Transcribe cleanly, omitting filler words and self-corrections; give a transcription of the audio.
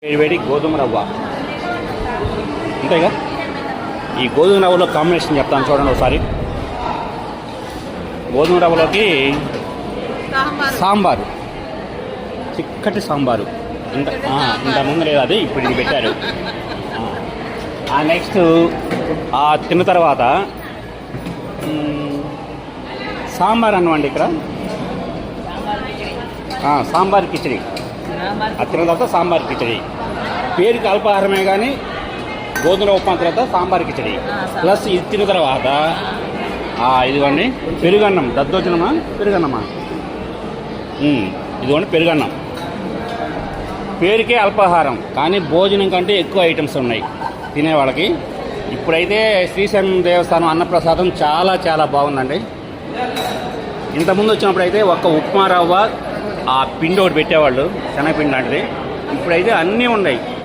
వేడి గోధుమ రవ్వ అంతేగా. ఈ గోధుమ రవ్వలో కాంబినేషన్ చెప్తాను చూడండి ఒకసారి. గోధుమ రవ్వలోకి సాంబారు, చిక్కటి సాంబారు. ఇంత ముందు లేదు అది, ఇప్పుడు ఇది పెట్టారు. నెక్స్ట్ తిన్న తర్వాత సాంబార్ అన్నమాట ఇక్కడ. సాంబార్ కిచడి. అది తిన్న తర్వాత సాంబార్ కిచడి. పేరుకి అల్పాహారమే కానీ గోధుమ ఉప్మా తర్వాత సాంబార్ కిచడి ప్లస్ ఇది తిన్న తర్వాత ఇదిగోండి పెరుగన్నం. దద్దోజనమా పెరుగన్నమా? ఇదిగోండి పెరుగన్నం. పేరుకే అల్పాహారం కానీ భోజనం కంటే ఎక్కువ ఐటమ్స్ ఉన్నాయి తినేవాళ్ళకి. ఇప్పుడైతే శ్రీశైలం దేవస్థానం అన్నప్రసాదం చాలా చాలా బాగుందండి. ఇంతకుముందు వచ్చినప్పుడు అయితే ఒక్క ఉప్మా రవ్వ పిండి ఒకటి పెట్టేవాళ్ళు, శనగపిండి లాంటిది. ఇప్పుడైతే అన్నీ ఉన్నాయి.